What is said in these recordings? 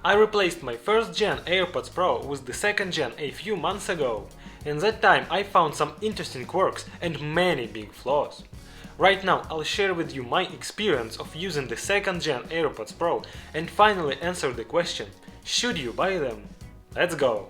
I replaced my first gen AirPods Pro with the second gen a few months ago. In that time I found some interesting quirks and many big flaws. Right now I'll share with you my experience of using the second gen AirPods Pro and finally answer the question, should you buy them? Let's go!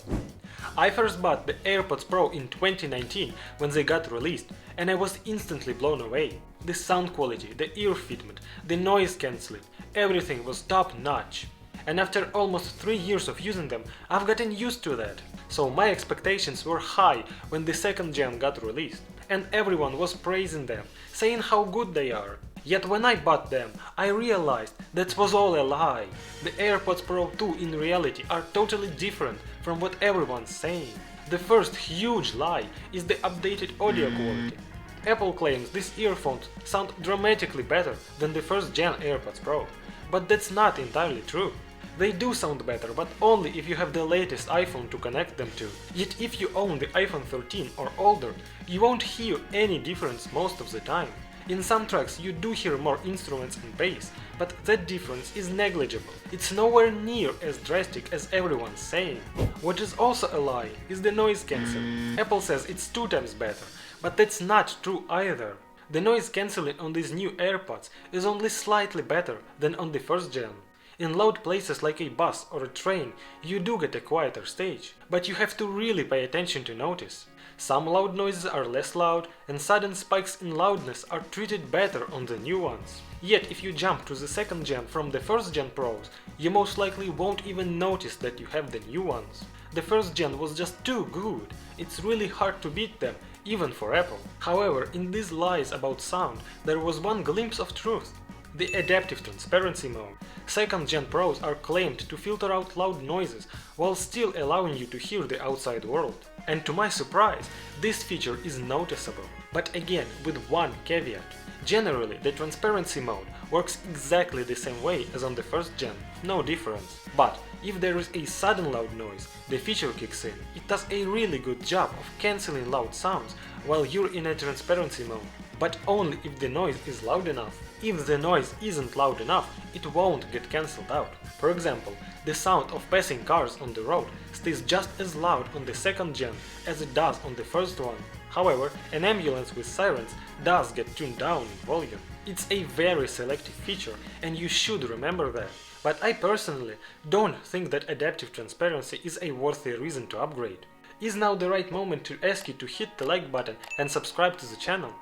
I first bought the AirPods Pro in 2019 when they got released, and I was instantly blown away. The sound quality, the ear fitment, the noise cancelling, everything was top notch. And after almost 3 years of using them, I've gotten used to that. So my expectations were high when the second gen got released, and everyone was praising them, saying how good they are. Yet when I bought them, I realized that was all a lie. The AirPods Pro 2 in reality are totally different from what everyone's saying. The first huge lie is the updated audio quality. Apple claims these earphones sound dramatically better than the first gen AirPods Pro, but that's not entirely true. They do sound better, but only if you have the latest iPhone to connect them to. Yet if you own the iPhone 13 or older, you won't hear any difference most of the time. In some tracks you do hear more instruments and bass, but that difference is negligible. It's nowhere near as drastic as everyone's saying. What is also a lie is the noise cancelling. Apple says it's 2 times better, but that's not true either. The noise cancelling on these new AirPods is only slightly better than on the first gen. In loud places like a bus or a train, you do get a quieter stage, but you have to really pay attention to notice. Some loud noises are less loud, and sudden spikes in loudness are treated better on the new ones. Yet if you jump to the second gen from the first gen Pros, you most likely won't even notice that you have the new ones. The first gen was just too good, it's really hard to beat them, even for Apple. However, in these lies about sound, there was one glimpse of truth. The adaptive transparency mode. Second gen Pros are claimed to filter out loud noises while still allowing you to hear the outside world. And to my surprise, this feature is noticeable. But again, with one caveat. Generally, the transparency mode works exactly the same way as on the first gen, no difference. But if there is a sudden loud noise, the feature kicks in. It does a really good job of cancelling loud sounds while you're in a transparency mode, but only if the noise is loud enough. If the noise isn't loud enough, it won't get cancelled out. For example, the sound of passing cars on the road stays just as loud on the second gen as it does on the first one. However, an ambulance with sirens does get tuned down in volume. It's a very selective feature, and you should remember that. But I personally don't think that adaptive transparency is a worthy reason to upgrade. Is now the right moment to ask you to hit the like button and subscribe to the channel?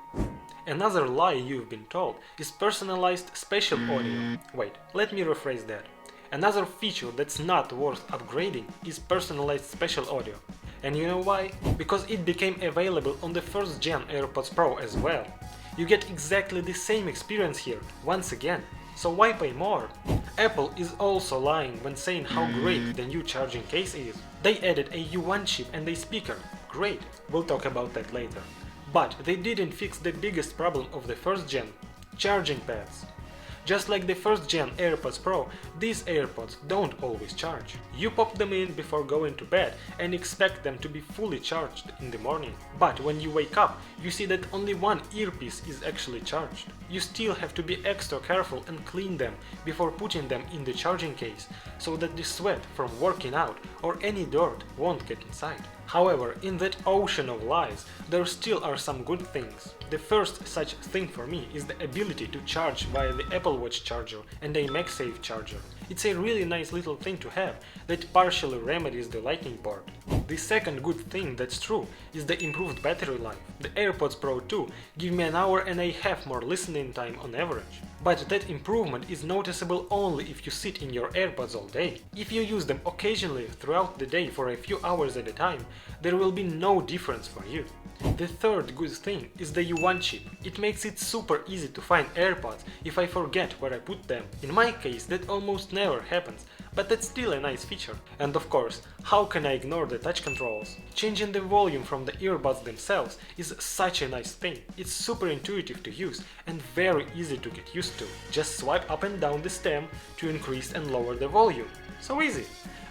Another lie you've been told is personalized spatial audio. Wait, let me rephrase that. Another feature that's not worth upgrading is personalized spatial audio. And you know why? Because it became available on the first gen AirPods Pro as well. You get exactly the same experience here, once again. So why pay more? Apple is also lying when saying how great the new charging case is. They added a U1 chip and a speaker. Great, we'll talk about that later. But they didn't fix the biggest problem of the first gen, charging pads. Just like the first gen AirPods Pro, these AirPods don't always charge. You pop them in before going to bed and expect them to be fully charged in the morning. But when you wake up, you see that only one earpiece is actually charged. You still have to be extra careful and clean them before putting them in the charging case, so that the sweat from working out or any dirt won't get inside. However, in that ocean of lies, there still are some good things. The first such thing for me is the ability to charge via the Apple Watch charger and a MagSafe charger. It's a really nice little thing to have that partially remedies the lightning port. The second good thing that's true is the improved battery life. The AirPods Pro 2 give me an hour and a half more listening time on average. But that improvement is noticeable only if you sit in your AirPods all day. If you use them occasionally throughout the day for a few hours at a time, there will be no difference for you. The third good thing is the U1 chip. It makes it super easy to find AirPods if I forget where I put them. In my case, that almost never happens, but that's still a nice feature. And of course, how can I ignore the touch controls? Changing the volume from the earbuds themselves is such a nice thing. It's super intuitive to use and very easy to get used to. Just swipe up and down the stem to increase and lower the volume. So easy!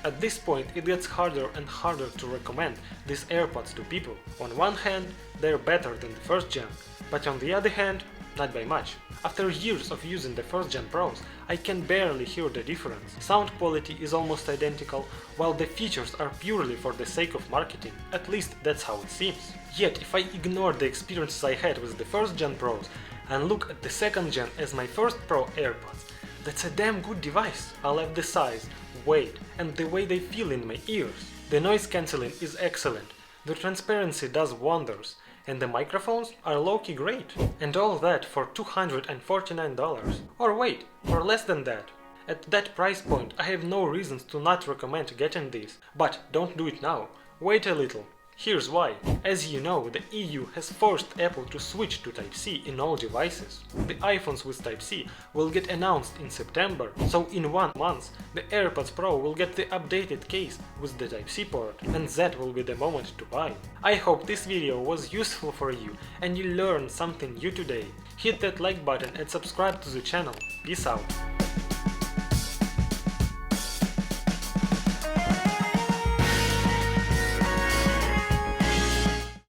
At this point it gets harder and harder to recommend these AirPods to people. On one hand, they're better than the first gen, but on the other hand, not by much. After years of using the first gen Pros, I can barely hear the difference. Sound quality is almost identical, while the features are purely for the sake of marketing. At least that's how it seems. Yet, if I ignore the experiences I had with the first gen Pros and look at the second gen as my first Pro AirPods, that's a damn good device. I love the size, weight, and the way they feel in my ears. The noise cancelling is excellent, the transparency does wonders, and the microphones are low-key great. And all that for $249. Or wait, for less than that. At that price point, I have no reasons to not recommend getting these. But don't do it now. Wait a little. Here's why. As you know, the EU has forced Apple to switch to Type-C in all devices. The iPhones with Type-C will get announced in September, so in 1 month the AirPods Pro will get the updated case with the Type-C port, and that will be the moment to buy. I hope this video was useful for you and you learned something new today. Hit that like button and subscribe to the channel. Peace out.